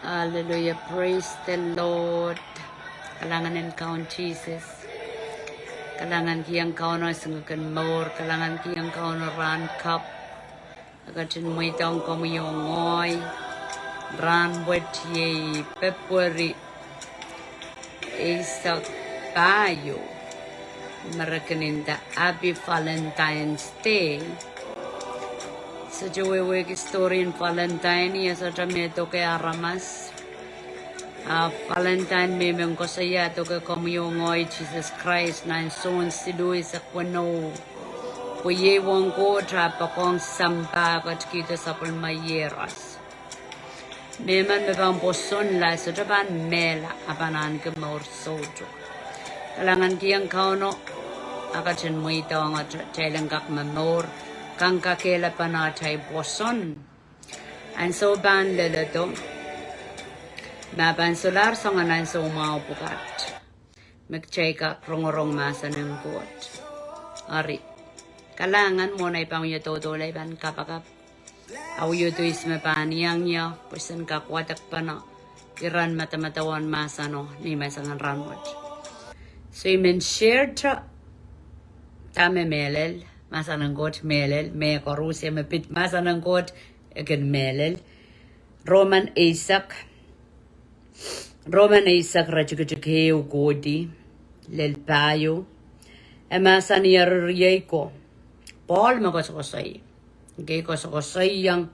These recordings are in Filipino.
Hallelujah. Praise the Lord. Kailangan encounter Jesus. Kailangan kiyang kauno sunggukan more. Kailangan kiyang kauno ran cup. Agatin mo itong kumuyongoy. Ran wet ye pepuri. Isak bayo. Marakanin the Happy Valentine's Day. So we story in Valentine ya sa to kay aramas. Valentine memang ko saya to kay kumuyongoy Jesus Christ na son si Luis sa kwano. Puye wong ko trapa kong sampa kat kita sa pulmayeras. Memang mebang poson la so taban mela apanan ke maur sojo. Kalangan kiyang kauno akachen mo ito ang chailanggak mamor. Kang kakela pa na tayo poson. And so ban lalato. Maban solar sa nga nan sa umaupukat. Mag-check up rong masa ng Koht. Ari. Kalangan mo na ipang yuto dolay ban kapakap. Aw yuto isme pan iang niya. Pusan kakwatak pa na. Iran matamatawan masa no. Ni masangan ranwat. So imen share tra. Tame melel. Masa ng Koht melel, may korusya mapit masa ng Koht again melel. Roman Isaac rachukachukeu godi lel payo. E masa ni ko Paul makosokosay. Okay, kosokosay yang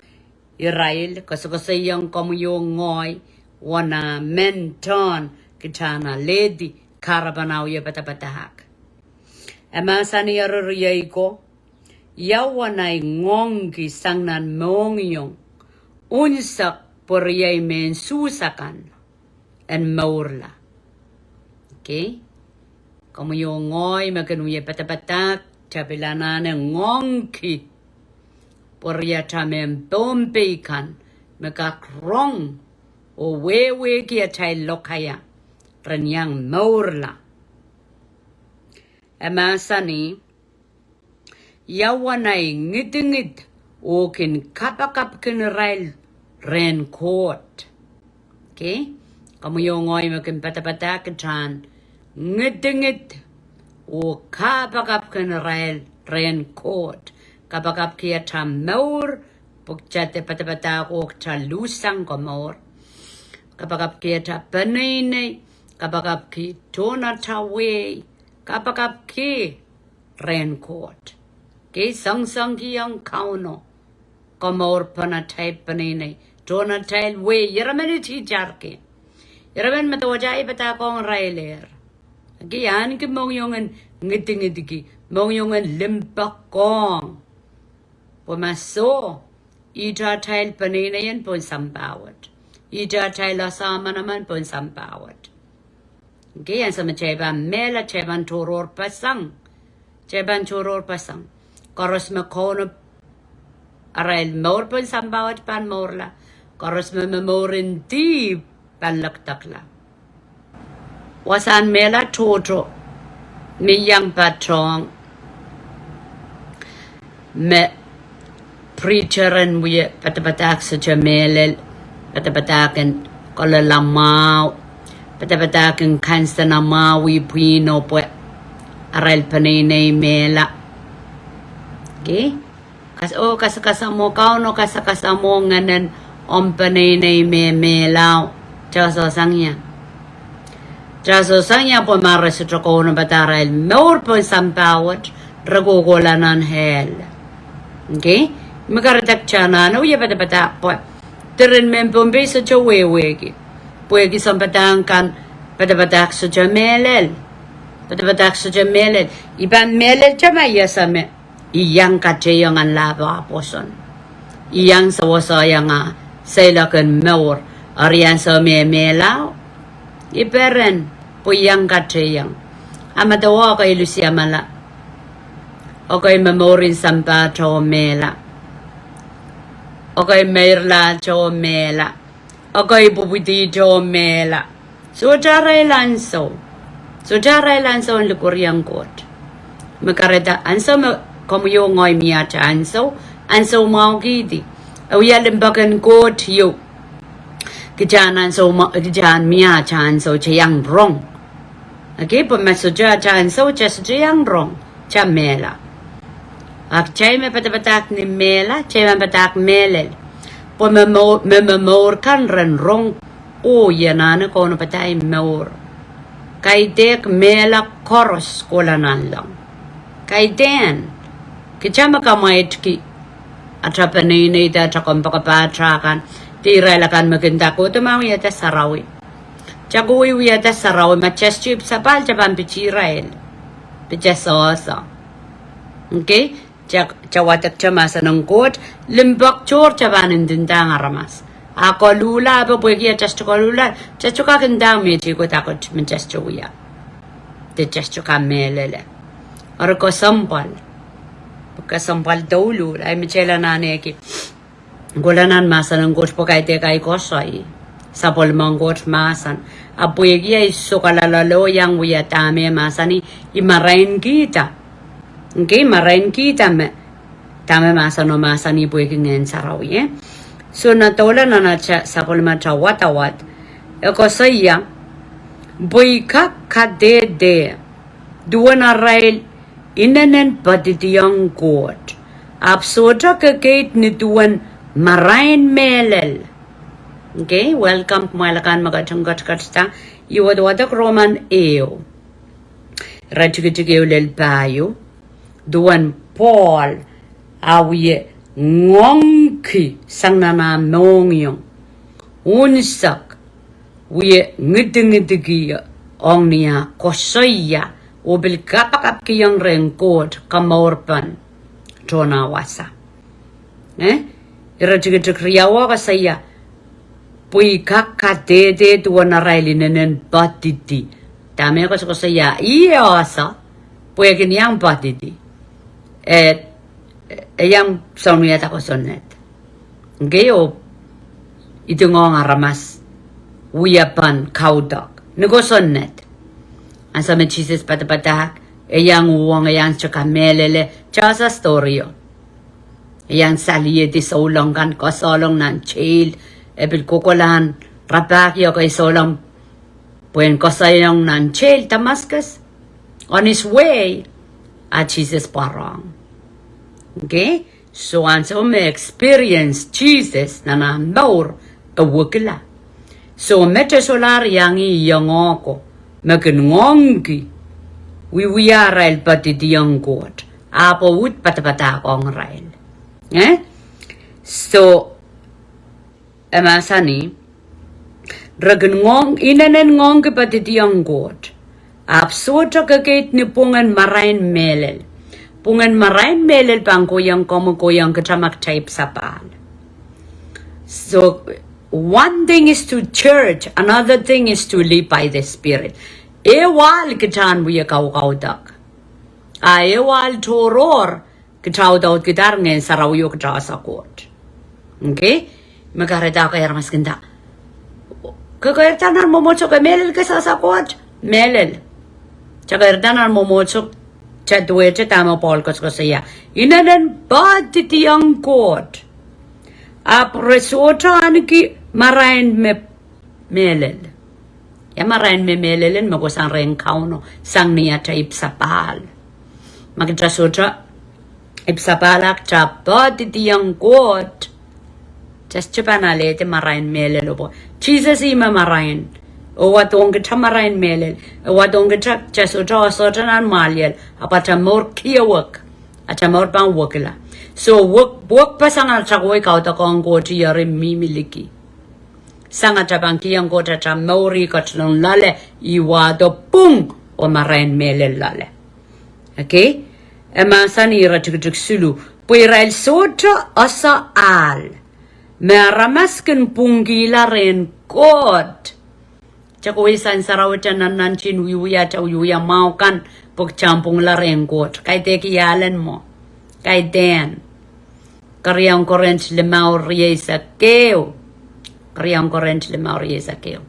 Israel, kosokosay yang kumuyongoy wana menton kitana lady karabanaw ya patapatahak. Masa ni ko yawanay ngongi sangnan mongyong unsak poriyay men susakan en maurla. Okay? Kumuyongoy maganuya patapatak tabilanan ng ngongki poriya tamen bombekan magakrong o wewe kia tay lokaya ranyang maurla. Masa ni yawanay ngit o kin kapakap kinrail ren Koht. Okay? Kumuyongoy makin patapata kitan ngit o kapakap kinrail ren Koht. Kapakap kia tamor pukchate patapata ko ta lusang komor. Kapakap kia ta panay kapakap ki tona tawe. Kapakap ki ren Koht. Ki sang ki ang kauno. Komor pana type panini. Tona tail we yaraman iti jarki. Yaraman matawajay bata kong railer. Ki yan ki mongyongan ngiti ki. Mongyongan limpak kong. Pumaso. Ita tail panini yan pun sampawat. Ita tail asama naman pun sampawat. Okay, yan sa macheban mela, cheban turor pasang. Koros makono arail maur pun sambawat pan maurla. Koros mamorin di panlaktakla. Wasan mela toto. Mi yang patrong. Me preacheran wiye patapatak sa jamelel. Patapatakan kolalamau. Patapatakan kansta na mawi pino po aral panay mela. Okay? Kasakasamo kauno kasakasamo nganan panay me melaw. Chaso sangya po marasutro ko na bataral. Maur po sampawat ragugulanan hell. Okay? Magaratak chana no ya patapatak po. Tirin mempombay sa chawewegi. Puwagi sampatangkan patapatak sa jamelel. Iban melel chamaya same. Iang kateyang ang laba aposon. Iang sa wasaya nga sailakan maur. Ariyan sa melaw. Iperen puyang kateyang. Amatawa kay Lucia mala. O kay memorin sampa cho mela. O kay mayerla cho mela. Okay, puputi jo mela. So jaray lanso ang lukuryang Koht. Makareda anso kumuyongoy miyata anso mau gidi. Awiya limbakan Koht yo. Kejanan so kejan mia chan so yang rong. Okay, pemasoja chan so just yang rong. Chamela. Ak chay me patapatak ni mela, chay me patak melel. Pememor kan ren rong o yanana kono patay mor. Kay dek mela koros kolanan lang. Kay den. Kechama kamait ki. Atrapanini da trakompakapatrakan. Tiralakan maganda ko tumawi at sarawi. Chagoy wi at sarawi machestip sapal chapan pichirael. Pichasosa. Okay? Chawatak chamasa ng Koht, limbak chor chabanin dindang aramas. Ako lula ba pwegi at chasto ko lula, chasto ka kandang me chiko takot manchasto wiya. Te chasto ka melele. Or ko sampal. Pagkasampal daw lula, ay michela na neki. Gulanan masan ng Koht po kay te kay kosay. Sapol mong Koht masan. Apwegi ay sukalalalo yang wiya tame masani imarain kita. Okay, marain kita me. Tame masani pwegi ngayon saraw, eh? So, natola na nacha sapol macha watawat. Eko saya, boyka kadede. Duwan arail inanen patitiyang Koht. Absotra kakait ni duwan marain melel. Okay, welcome kumalakan magachanggat katsta. Iwadwadak Roman eo. Rachigachigeo lel payo. Duan Paul awiye ngongki sang nana nongyong unsak wiye ngidingidigiya ongniya kosoya obil kapakap kiyang rengkot kamorpan tona wasa iratigriyawa ka saya pui kakadede duan arailinen batiti tame ko saya iya asa pui kiniyang batiti yang sonia tako sonet. Geo itu ngong aramas wiyapan kaudak. Nego sonet. Asa me Jesus patapatak yang uang yang caka melele chasa storyo. Yang saliye di solong kan kosolong nan chil ebil kokolan rapak yo kay solong puen kosayong nan chil Damascus on his way at Jesus parang. Okay? So anso me experience Jesus na na more a wukila. So mete solar yangi yangoko magnongi wiwiyara el patidiyang Koht. Apo wut patapata kong rail. So emasani ragnong inanen ngong patidiyang Koht. Absoto kakait ni pungan marain melel. Pungan marain melel pang koyang kachamak type sapal. So, one thing is to church, another thing is to live by the Spirit. Ewal kachan wiya kaudak. Ewal toror kachaw daw kitar ngayon sarawiyo kachaw sa Koht. Okay? Magarada ka mas ganda. Kakayartanan mo mo ka melel ka sa Koht? Melel. Chagardanan mo mochok chadwe tama Paul ko saya. Inanan bad titiyang Koht. Apresota anki marain me melel. Ya marain me melelen magosang rengkauno sang niya cha ipsapal. Magdrasota ipsapalak cha bad titiyang Koht. Just chupanalete marain melelo po. Jesus ima marain. O watong kita marain melel, o watong kita chasutra sotanan malyel, apata mor kiyawak, acha mor pang wakila. So wak pasangan chakoy kauta kong Koht yari mimiliki. Sanga chapang kiyang Koht acha mori katlong lale, iwado pung o marain melel lale. Okay? Emasani rachikitik sulu, puirail sotra asa al. Meramaskin pungila ren Koht. Chakoy san sarawatan nan chin wiya cha wiya mau kan pok champung la ren Koht. Kay teki yalen mo. Kay den. Karyang korent le mau riesa keo. Karyang korent le mau riesa keo.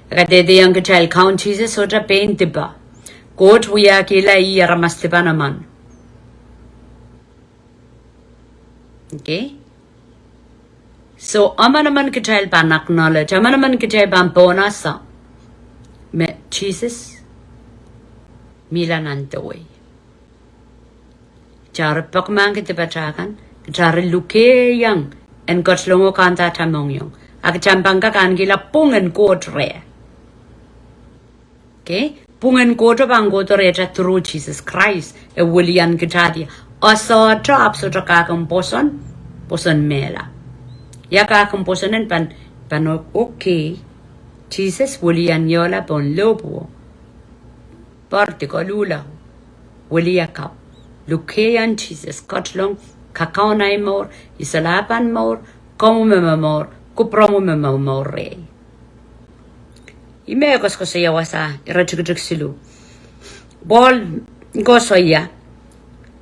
Kay de yang kachal count Jesus sotra pain tiba. Koht wiya kila i ramas tiba naman. Okay? So ama naman kita ban acknowledge, ama naman kita ban bonasa. Me Jesus mila nantaway. Jar pakman kita bacakan, jar luke yang en kotlongo kanta tamongyong. Ak champangka kan gila pungen kotre. Okay? Pungen kotre bang kotre through Jesus Christ. E William kita dia. Asa trap so kakang poson mela. Ya kakang posonen pan okay. Jesus William yola pon lobo. Parte kolula. William Lukean Jesus kotlong kakao na imor, isalapan mor, komu memamor, kupromu memamore. Imekos ko sa yawasa, irachugjuk silu. Bol ko sa iya.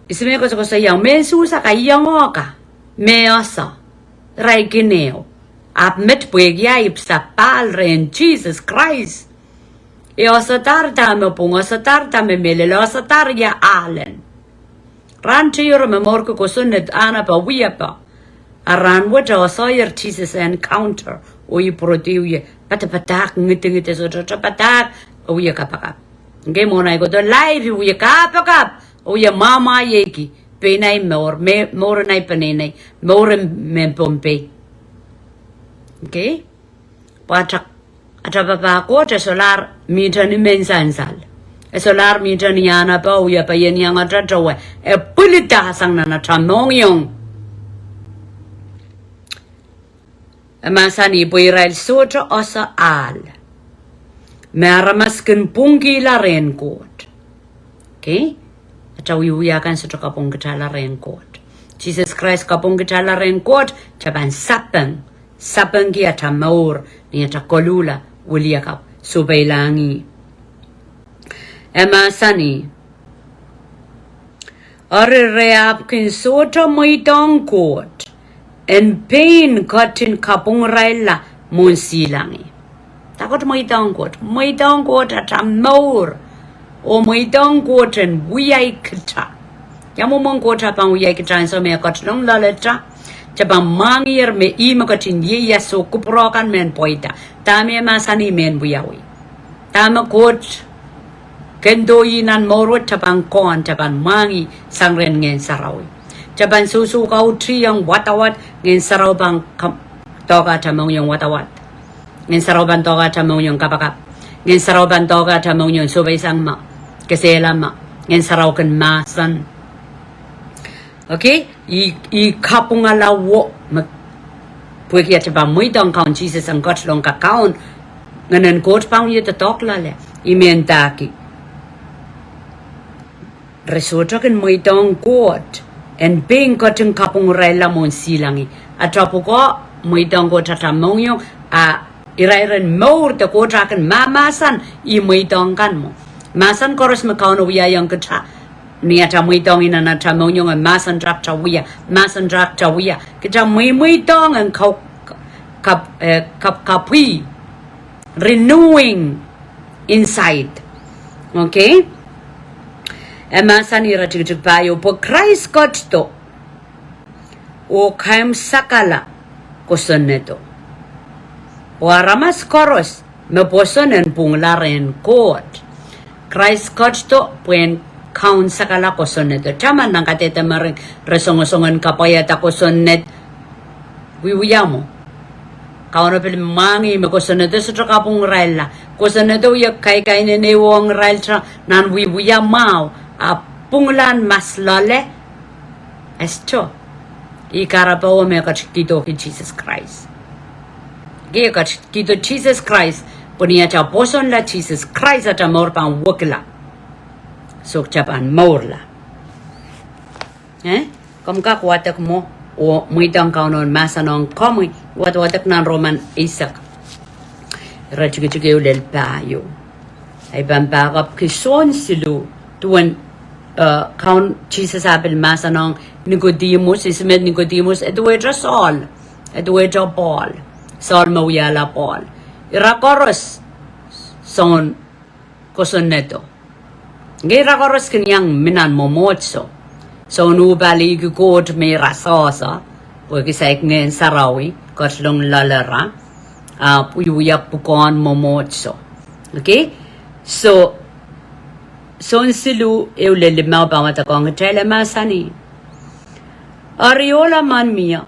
Isimekos ko sa iya, mensusa ka iyangoka, measa, raikineo. Ap met puegya ipsa palre in Jesus Christ. Iosatar tame pungo, satar tame melelo, satar ya alen. Ran tiyoro memorko kusunet ana pa wiapa. Aran wata osoyer Jesus encounter. Oyi protiuye. Patapatak ngiti so patak. Oye kapakap. Nge mona iko to live uye kapakap. Oye mama yeki. Penay more nai panenay. More mempompe. Okay? Patak. Atapapa ko te solar mitani mensansal. E solar mitani yana pa uya pa yen yang atratawe. E pulita sang na tamong e masani po Israel soto osa al. Meramaskin pungi la ren Koht. Okay? Atawi uya kan soto kapong kita la ren Koht. Jesus Christ kapong kita la ren Koht. Chaban sapeng. Sapeng ki atamaur. Ni atakolula. Ulia kap. Subailangi. Emasani. Are reap kin soto moitong Koht. En pahn katin kapung raila monsilangi. Takot moitong Koht atamor. O moitong Koht en wiyai kita. Yamu mong Koht apang wiyai kita en so me katlong laleta. Jabang mangir me ima katin yeya so kuprokan men poita. Tame masani men wiyawi. Tama Koht. Kendo inan morot tabang kon tabang mangi sangren ngen sarawi. Tabang susu kau triyang watawat ngen saraw bang toga tamong yung watawat. Ngen saraw bang toga tamong yung kapakap. Ngen saraw bang toga tamong yung subay sang ma. Kasela ma. Ngen saraw kan masan. Okay? I kapung alawo. Pwede tabang muitong kaun Jesus ang kotlong kakaon. Nganan Koht pang yu tatok lale. Imentaki. Resulta kan muitong Koht en pahn kating kapung raila monsilangi atrapo ko muitong Koht tatamong yung irairan maur ta Koht akan mamasan I muitong kan mo masan koros makauno wiya yung kita niya muitong ina na tamong yung masan drak ta wiya kita muitong ang kapui renewing inside. Okay? Emasani ratig bayo po Christ Koht to o kaim sakala kuson neto o aramas koros me posonen pung laren Koht Christ Koht to puen kaun sakala kuson neto chaman nang katete maring resongosongan kapayata kuson net wiwiyamo kauna pili mangi me kuson neto sa kapung raila kuson neto yak kay nenewong rail tra nan wiwiyamao punglan mas lale esto ikarapaw me kachkito ki Jesus Christ ge kachkito Jesus Christ punya cha poson la Jesus Christ ata mor pang wokla sok chapan morla kom ka kwatak mo o muitang kaunon masanong komi watak nan Roman Isaac rachigchige ulel payo ay bampakap kison silu tuan kaun Jesus apel masanong Nicodemus ismet Nicodemus edwedra Saul edwedra Paul Saul mawiyala Paul irakoros son koson neto irakoros kanyang minan momotso so nubali Koht may rasosa porque sa ngen sarawi Kotlong lalara. Puyuya pukon momotso. Okay? So son silu eulelimaw pa matakong tele mahsanih. Ariola man mia.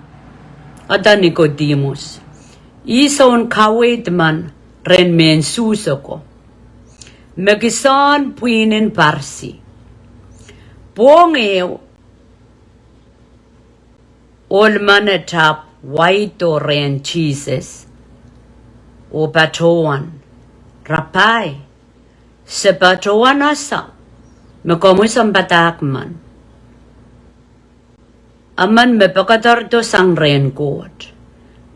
Ada Nicodemus. Ison kawit man ren men susoko. Megisan puinin parsi. Buong all manatap white or ren Jesus. O patoan. Rapai. Se patoan asa. Mekomusang batakman. Aman mepakatarto sang ren Koht.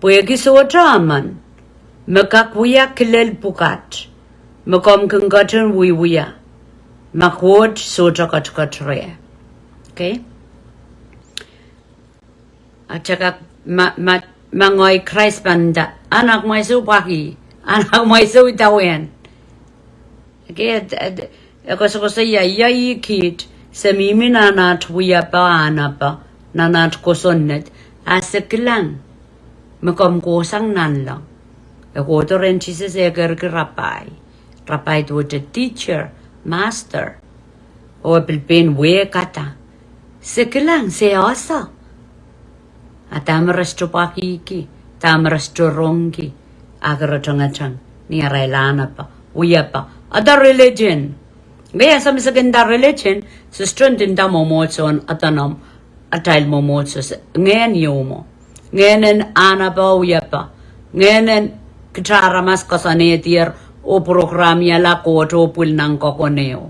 Puegi sotra aman. Mekakuya kilel pukat. Mekom kengkatan wiwia. Makwot sotra katkatre. Okay? At saka mangoy Christ banda. Anak mo iso paki. Anak mo iso itawen. Okay? Ako sa yay kit. Sa mimi nanat wiya pa anapa. Nanat kosonnet. Asik lang. Mekom kosang nan lang. Ako to rin Jesus eger rapai. Rapai to the teacher, master. O pilpin we kata. Sikilang seosa. At tamarasto pakiki. Tamarasto rongi. Agaratang ni arailana pa. Uya pa. Other religion. Gaya sa misaganda religion. Sa strengthen da momotson atanam. Atail momotsos. Ngayon yomo. Ngayon ana pa uya pa. Ngayon kitara mas kasanetir o programya la Koht o pul nang kokoneo.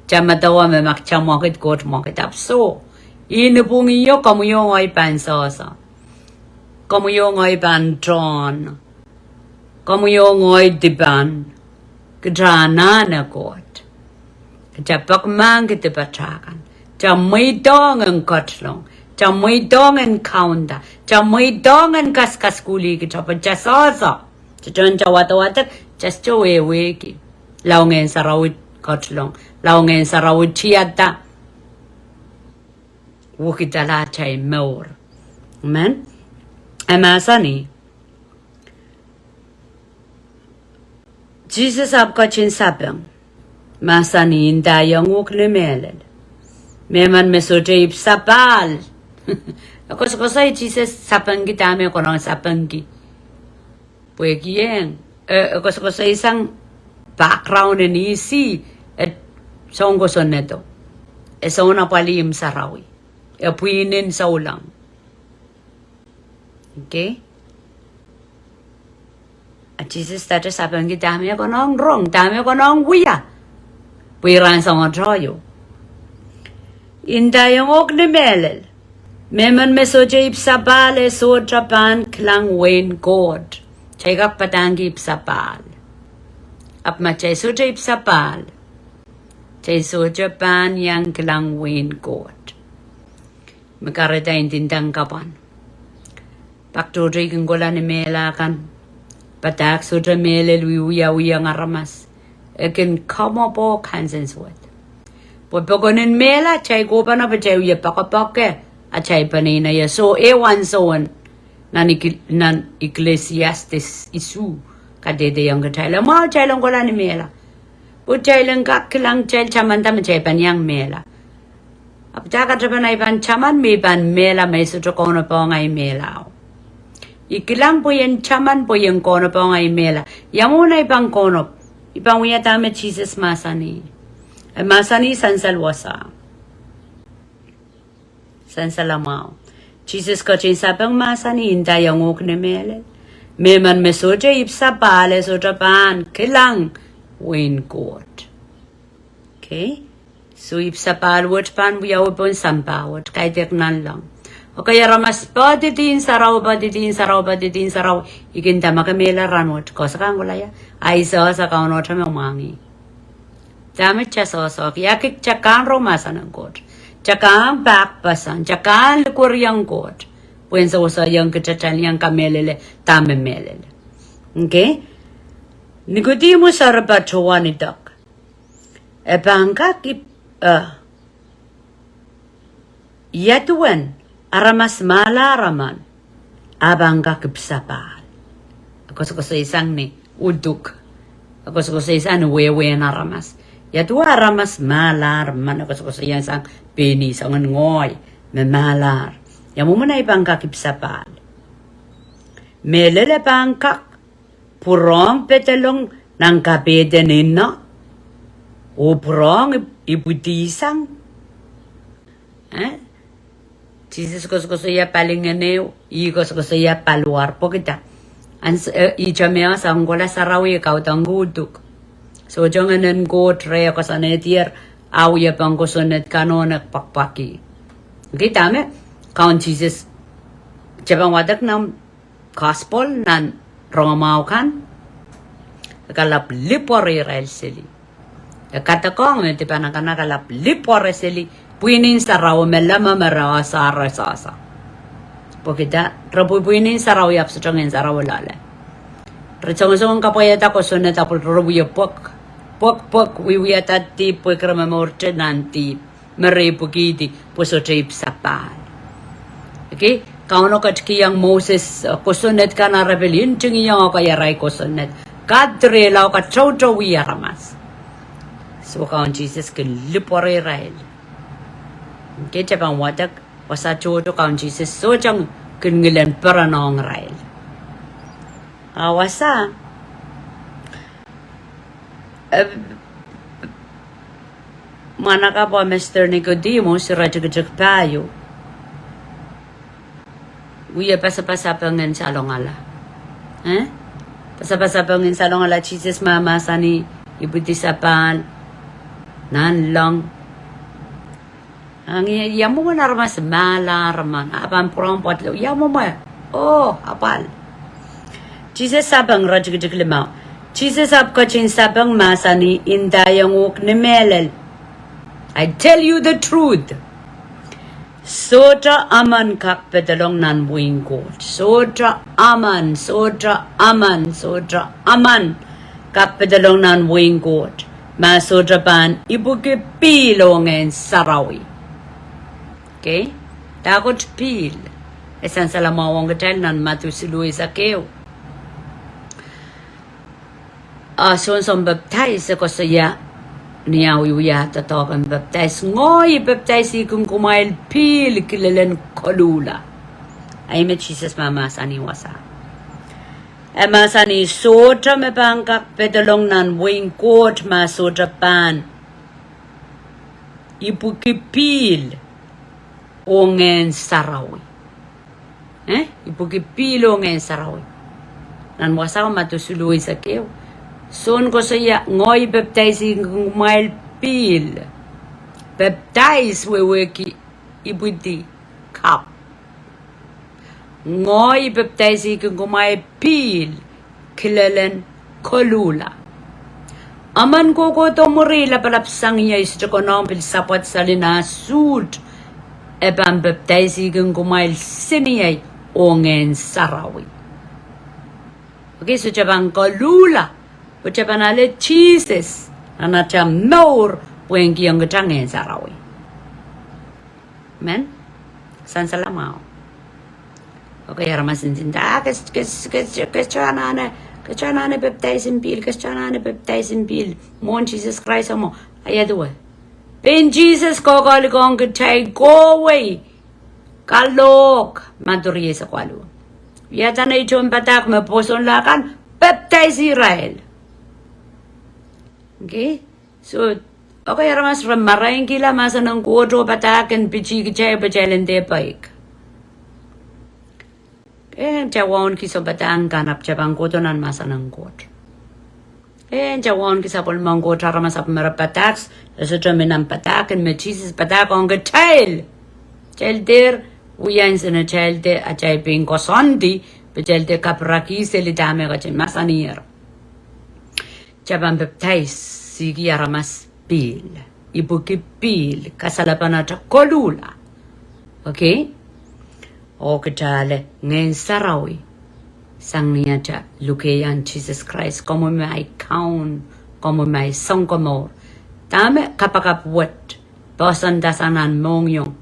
Chamatawa me makchamokit Koht mokit apso. Inipung iyo kamuyo ngay pansasa. Kamuyo ngay pantron. Kamuyo ngay diban. Kitana na Koht. Kitapakman kitipatakan. Chamay dong ang kotlong. Chamay dong ang kaunda. Chamay dong ang kaskuli kitapachasasa. Chon chawatawatak, just weki. Laungen sarawit kotlong. Laungen sarawit chiata. Wukitala chay more. Amen? Mahsanih. Jesus आपका चिन सापंग. Mahsanih inda yang wuk lemelel. Meman mesote ip sapal. Ako sa Jesus sapang kita me konong sapang ki. Puegi iang. Ako sa isang background ni isi at songgo soneto. Esa una palim sarawi. E puinin sa ulang. Okay? At Jesus tata sapang ki dami ako nang rong. Dami ako nang wiya. Puiran sa mga troyo. Inda yung ok ni melel. Meman mesoje ipsapal e sotra pahn klang weihn Koht. Chaygak patangi ipsapal. Apma chay sotra ipsapal. Chay sotra pahn yang klang weihn Koht. Makarita intintang kapan. Paktodri kenggola ni mela kan. Patak sotra melel wiya ngaramas. Ekin kama po kansen suwet. Popokonin mela chay gopa na pa chay uya pakapoke. At chay panina ya. So ewan soan. Nan Ecclesiastes isu. Kadede yung katayla. Mao chay lang kola ni mela. Po chay lang kakilang chay chamanta ma chay panyang mela. Apta katrapan ay pan chaman may pan mela may sutra kono po ngay mela. Ikilang po yan chaman po yung kono po ngay mela. Yamuna ibang kono. Ibang uyatame Jesus mahsanih. Mahsanih sansalwasa. Sansalamao. Jesus ko chinsapang mahsanih inda yung ok ni melel. Meman mesoje ipsapal e sotra pahn klang weihn Koht. Okay? So ipsapal wat pahn buyaw po sampawat. Kaitek nan lang. O kaya ramas patitin saraw. Ikinta makamela ranwat. Kosa kang gulaya. Ay sa kaunot sa mamangi. Damit siya sosok. Yakik chakan romasa ng Koht. Chakan bakpasan. Chakan likuryang Koht. Puwen sa usa yung kachachan yung kamelele. Tame melele. Okay? Nicodemus sa rapachuan itak. E bangka ki yatuan aramas malaraman. abang kakipsapal. Ako sa isang ni uduk. Ako sa isang ni weihn aramas. Yatua aramas malar man ako sa isang peni sa ngoy malar. Yamu muna ibang kakipsapal. Melele bangkak purong pedelong nang kapedenin na. O purong ibutisang. Jesus ko iya palinganeo, ko iya paluar po kita. Ijamea sa anggola sarawi kau tangguduk. So jangan go tre ko sa netier awya pang ko sonet kanonak pakpaki. Kita me kaun Jesus jabang wadak nam gospel nan romau kan kalap lipore seli. Kata kong me tipana kana kalap lipore seli. Puinin sa raw melama marawa sa rasasa. Pokita rabu puinin sa raw yap sa changin sa raw lale. Rachong kapayata ko sunat apol rabu yapok. Pok wiwiyata ti po krama morte nanti merepukiti puso trip sapal. Okay? Kauno katki yang Moses kusunet ka na rebellion tingi yang ako yaray kusunet. Kadre lao ka chow wiyaramas. So kaun Jesus kin lipore rail. Okay, jabang wadak wasa choto kaun Jesus so jang kingilan peranong rail. Awasa mana ka po Mr. Nicodemus rajag payo. Uya pasapasapangin sa alongala. Pasapasapangin sa alongala Jesus mama sani ibutisapan nan long. Ang yamu na ramas malarman apan purong potlo yamu mo apal Jesus sabang rajig limau Jesus ab kachin sabang masani indayang uk ni melel. I tell you the truth. Sotra aman kak pedelong nan weihn Koht. Sotra aman kak pedelong nan weihn Koht. Ma sotra pahn ibu ke pilongen sarawi. Okay? Takot pil. Esan sa lamawang gatel nan matusiluwi sa keo. Son baptize ko sa ya. Niya wiya tatokan baptize. Ngoy baptize ikong kumail pil kilalen kolula. Ay met Jesus mama sani wasa. Ema sani sotra me bangkak pedelong nan weihn Koht ma sotra pahn. Ibu kipil. Ongen sarawi. Ipukipil ongen sarawi. Nan wasa ko matusuluwi sa keo. Son ko saya ngoy baptize kumail pil. Baptize weweki ibuti kap. Ngoy baptize kumail pil. Kilalen kolula. Aman ko tomori la palapsang iya isto ko nang pil sapat salina sud. Eban baptize kumail siniyay ongen sarawi. Okay, so jabang kolula. O jaban ale Jesus. Anacham nor wengi ang gatangen sarawi. Men? San salamao. Okay, ramasin tinda. Kachanane baptizing bil. Mon Jesus Christ mo. Ayaduwe. Ben Jesus kokoli kong katay, go away. Kalok. Maduriye sa kwalo. Yata na ichon patak me poson lakan, baptize Israel. Okay? So, okay, ramas ramarayin kila masa ng kodro patakan pichi kichay pachalan de paik. Jawon kiso batang kanap jabang kodonan masa ng kodro. Jawon kisa polmang kodro ramas ap marapataks, sa minang patakan me Jesus patak ang atail. Child der, weihn sa na child de, at child ping kosondi, child de kapraki sili dame kachin masanir. Jabang baptize, sige aramas pil. Ibu kipil, kasalapan na kolula. Okay? O kajale, ngayon sarawi. Sang niya cha, lukayan Jesus Christ, como may kaun, como may sangkomor. Dame kapakapwet, basan dasanan mong yung,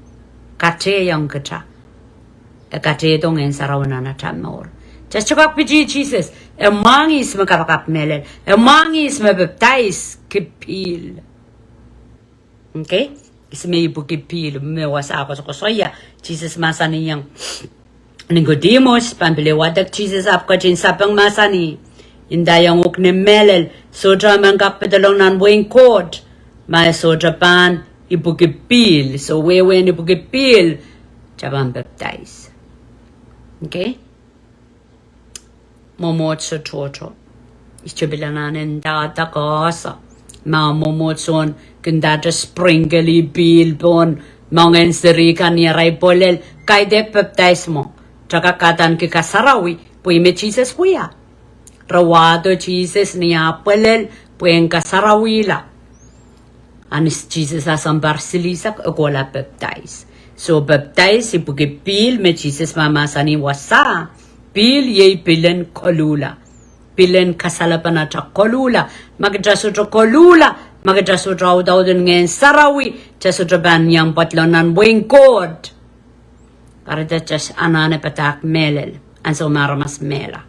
kate yung kacha. Kateto ngayon sarawan na tamor. Just chakak piji Jesus. Mangis makapakap melel. Mangis mabaptize kipil. Okay? Isme ibu kipil. Mewasa ako sa kosoya. Jesus mahsanih yang Nicodemus pampilewadak Jesus apkachin sapang mahsanih. Indayang ukne melel. Sodra mangkak pedelong nan weihn Koht. May sodra pahn ibu kipil. So weihn ibu kipil. Chabang baptize. Okay? Momot sa toto. Ischabillananen data kosa. Momot son kandata sprinkle bilbon. Mongen seri kaniaray polel. Kaidek baptize mo. Tsaka katan ki kasarawi. Puime Jesus puya. Rawado Jesus niya polel. Puyen kasarawi la. Anis Jesus asambar silisak agola baptize. So baptize ibu pil me Jesus mahsanih wasa. Pil ye pilen kolula. Pilen kasalapan at kolula. Magdasudra kolula. Magdasudra daw din ngayon sarawi. Jasudra ban niyang patlonan weihn Koht. Karita jas anane patak melel. Anso maramas mela.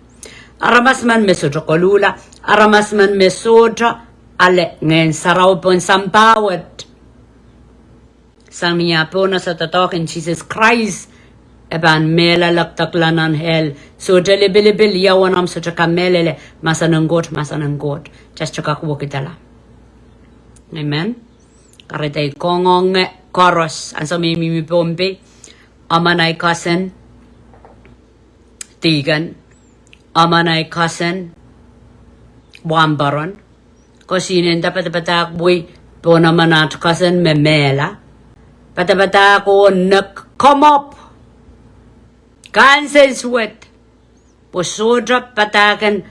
Aramas man mesudra kolula. Aramas man mesudra. Ale ngayon saraw pon sampawat. Sang niya po na sa tatokin Jesus Christ. Eban mela laktaklanan hel. So delibilibil yawan am sa tsaka melele. Masananggot. Just tsaka kubo kitala. Amen. Karitay kongong koros. Ansa may mimipombe. Amanay kasen. Tigan. Amanay kasen. Wambaron. Kusinin dapat patakboy. Po naman at kasen memela. Patapata ko come up. Cancel sweat. Pusudra patakan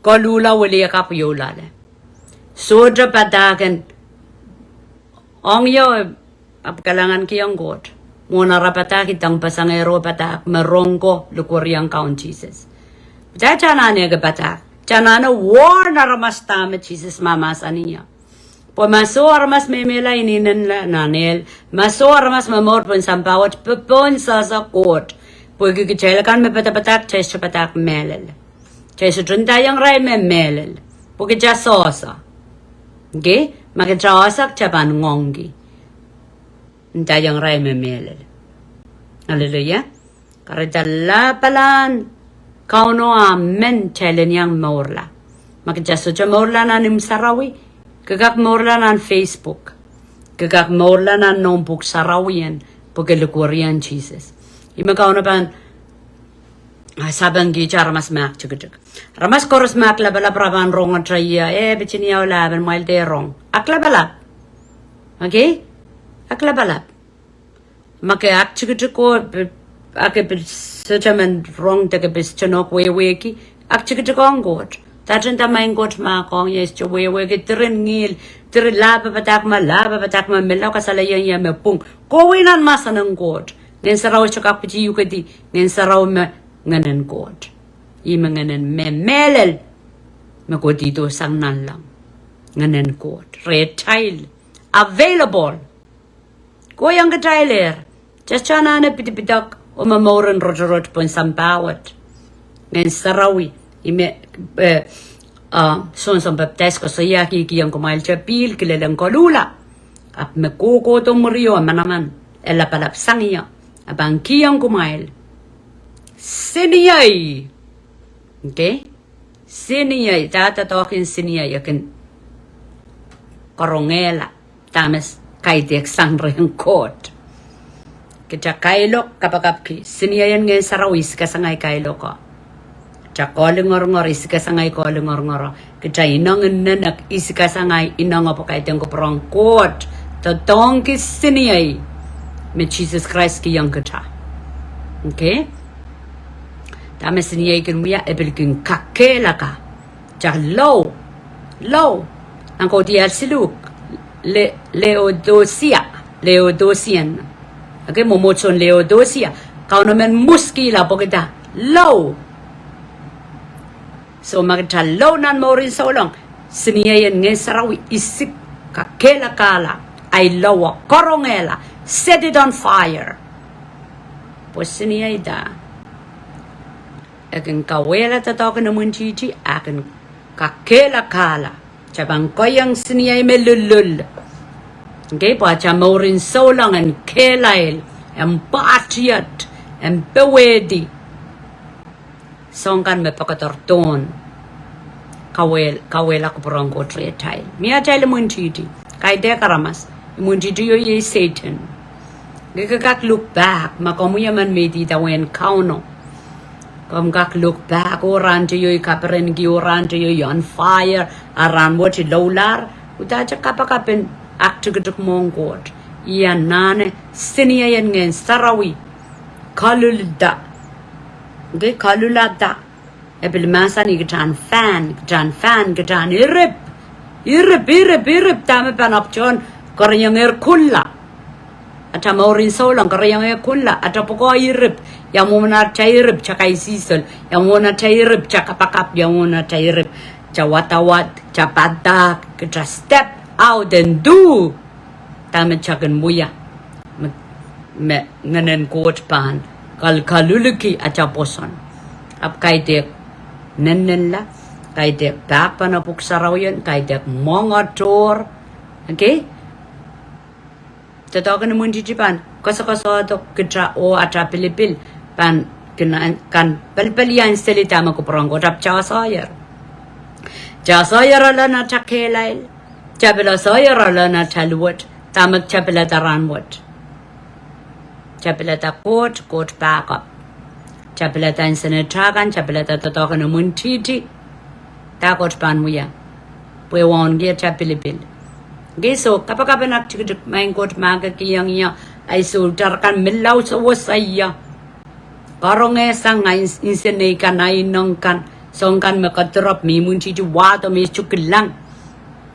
kolula wali kapyola. Sudra patakan ongyo apkalangan kiyang God. Muna rapatakit ang pasangero patak merongko lukuryang count Jesus. Chana ga patak. Chana war na ramastame Jesus mahsanih niya. Masor mas memela ininan nanel. Masor mas mamor pun sampawat pun sa Koht. Pwede kicelakan me patapatak chesu patak melel. Chesu truntayang ray me melel. Pwede ja sosa. Okay? Magkachawasak chapan ngongi. Truntayang ray me melel. Hallelujah. Karitala palan. Kauno amen chelen yang morla. Magkachasu cha morla na nim sarawi. Kagak morla nan Facebook. Kagak morla nan nombuk sarawian. Pagkalukurian Jesus. Imakaw na pan. Sabang gicha ramas mak chukachuk. Ramas koros mak labala praban rong atraya. Bichiniya laban mail de rong. Aklabalap. Okay? Aklabalap. Maka ak chukachuk ko. Ake sechaman rong take bis chanok weki. Ak chukachuk ang God. Tatrin tamayin Koht makong yes chuwewe kitirin ngil tirin laba patak ma melaw kasalayan ya me pung kowinan masa ng Koht ngin saraw chukak pichi yukati ngin saraw me nganan Koht ima nganan me melel me ko dito sang nan lang nganan Koht retail available ko yang ka trailer just chana na pitipitak o mamoran rotorot pon sampawat ngin sarawi ime son som baptize ko sa yaki kiyang kumail siya pil kilalang kolula ap mekuko tong muriyo manaman ela palap sangiya abang kiyang kumail siniyay okay siniyay tatatokin siniyay yakin korongela tames kaidek sangre yung Koht kita kailok kapakapki siniyayan ngayon sarawis kasangay kailok ko Chakol ngor isika sangay kol ngor. Kita inang nanak isika sangay inang apa kaitang ko perang Koht. Totong kisiniyay. Me Jesus Christ ki yang kita. Okay? Tama siniyay kinmuya ebelkin kakela ka. Chak low. Ang ko tiyal siluk. Leodosian. Okay? Momotson Leodosia. Kau naman muskila po kita. Low. So magtalaw nan mo rin sa ulong. Siniyayan ngayon sarawi isip kakela kala ay lawa korongela. Set it on fire. posinia ida akan kawela tatakan namun cici akan kakela kala cabang koyang sinia melulul okay baca maurin solang and kelail and patiat and bewedi songkan mepakatorton kawela ko prongko tre atail mi atail mun cici kai de karamas mun cici yo ye Satan gak look back makomuya man medita when kauno Kom gak look back oran to you kaperen gi oran to you on fire aran what lolar utaja kapakapen aktugutuk mongot ian nane sinia yan ngen sarawi kalulda ge kalulada ebil masani gitan fan gitan irip tame panoption koryanger kulla ata maurin solang koryanger kulla ata poko irip yang muna cairip cakai sisel yang muna cairip cakapakap yang muna cairip cawatawat capadak kita step out and do tamat cakan muya me nganen Koht pahn kaluluki aca poson ap kaidek nenen la kaidek bak panapuk sarawian kaidek mongator okay tatakan namun jijipan kasa to kita o ata pilipil pan kan pelpelian selita ma ko prongko tap cha sayar ala na takelail chabela sayar ala na talwat tamak chabela taranwat chabela ta Koht back up chabela ta insene tragan chabela ta tatakan namun titi ta Koht pan muya pwe won ge chapilipil geso kapakabenak chikuk main Koht maga kiyang ya ay sultar kan milaw sa wasaya karong sang insene kan ay nongkan songkan makatrap mi munci wato mi chukilang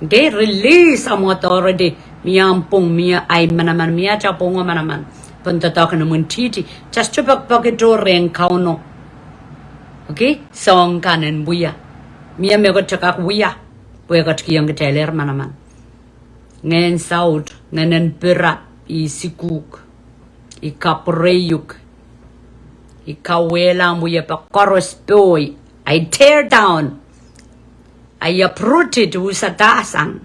ge release amotor de miampung mia ay manaman mia chapong manaman puntatak na muntiti just chupak pakito reng kauno okay songkan en buya mia megot chakak buya buya kiyang teler manaman ngen saud ngenen berat isikuk ikapreyuk ikawela muya pa korospoy I tear down I uproot it usatasang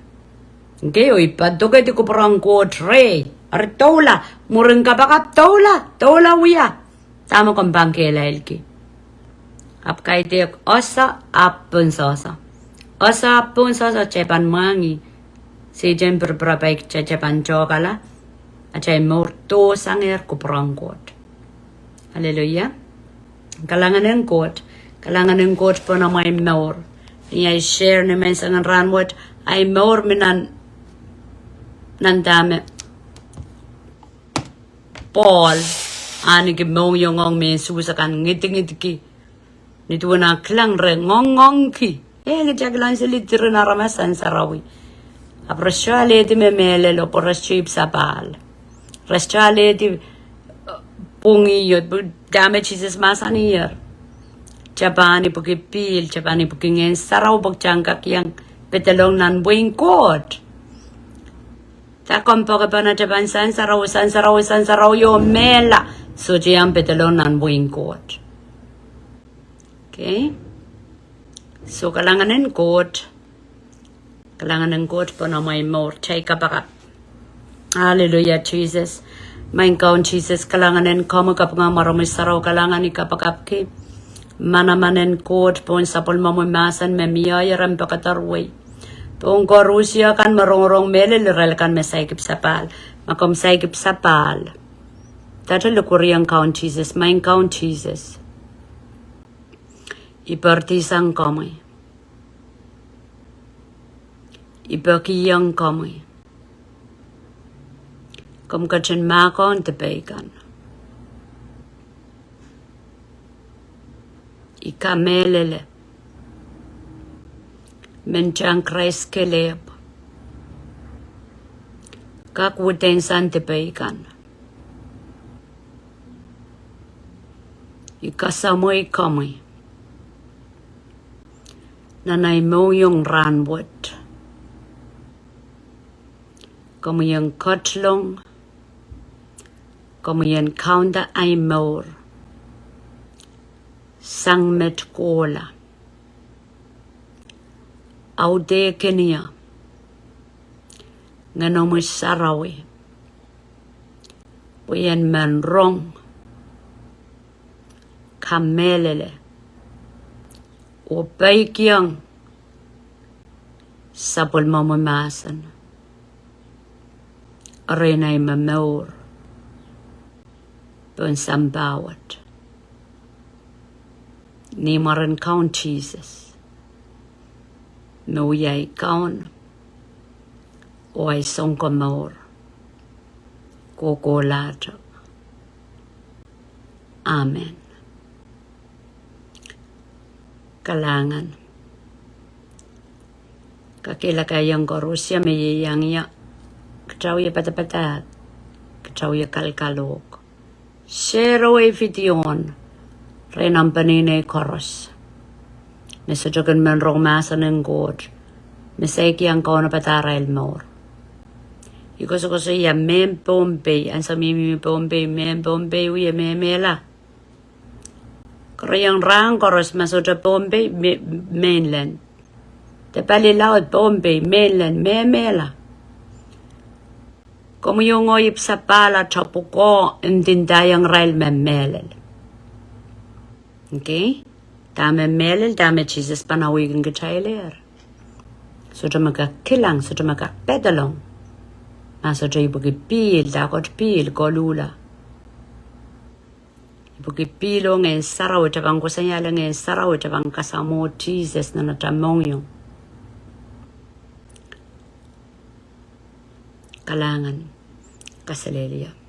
okay oi padoge di ko prangko tre artola mureng kapakap tola uya tama kong bangkela elki ap kaite osa apun sosa cepan mangi sejen berbaik cepan jogala acai morto sanger ko prangkot haleluya kalangan ng Koht po na may maur niya share ni men sa ranwat ay maur minan nandame Paul ani ki mo yung ngong men susakan ngiti nito na klang re ngong ki ngajaglan sila tiro na ramasan sa rawi aprasya di me mele lo poraship sapal rasya di pungiyot Dahme Jesus mahsanih Japani pukipil, Japani pukingen sarau bakjangkak yang pedelong nan weihn Koht. Ta kompo pana Japan san sarau yo mela so jam pedelong nan weihn Koht. Okay. So kalanganin Koht pana may more take up. Hallelujah Jesus. Mein kaun Jesus kalanganin komo kapanga marami sarau kalangan ikapakap ki. Manamanen Koht pon sapol mamumasan memiyayaran pakatarway. Pon korusya kan marong melilirel kan mesaykip sapal. Makom saykip sapal. Tatalukuriang kaun Jesus. Mein kaun Jesus. Ipartisang kamay. Ipakiyang kamay. Kom kachin makon tepekan. Ikamelele menchang kreskeleb kakwuten santepeikan ikasamoy kamay nanay mo yung ranwat kamay yung katlong Kom je encounter ay more. Sang met kola. Aude kenia. Nga nomu sarawi. Puyen man rong. Kamelele. O baikiang. Sapul mamamasan. Arenay mamor. Pun sambawat. Ni maran count Jesus. Muyay kaun. O ay songkamor. Kokolato. Amen. Kalangan. Kakilakayang korusya may iang ya. Kachaw ya patapatat. Kachaw ya kalkalok. Zero efitiyon. Renang panine koros. Mesojogan man romasan ng god. Meseki ang kauna patara el mor. Ikoso ya men Bombay. Ang sa mimi Bombay. Men Bombay uya memela. Koreang rang koros masoja Bombay mainland. Te palilaot Bombay mainland memela. Como yung oyip sa pala chapuko indindayang rail memelel. Okay? Dahme melel, Dahme Jesus panawigan gachailer. So da magkakilang, so da magkapedelong. Maso da ibugipil, dakot pil, golula. Ibugipilo ngayon saraw, tabang kusanyala ngayon saraw, tabang kasamo Jesus na natamong yung. Kalangan. Kasalelia.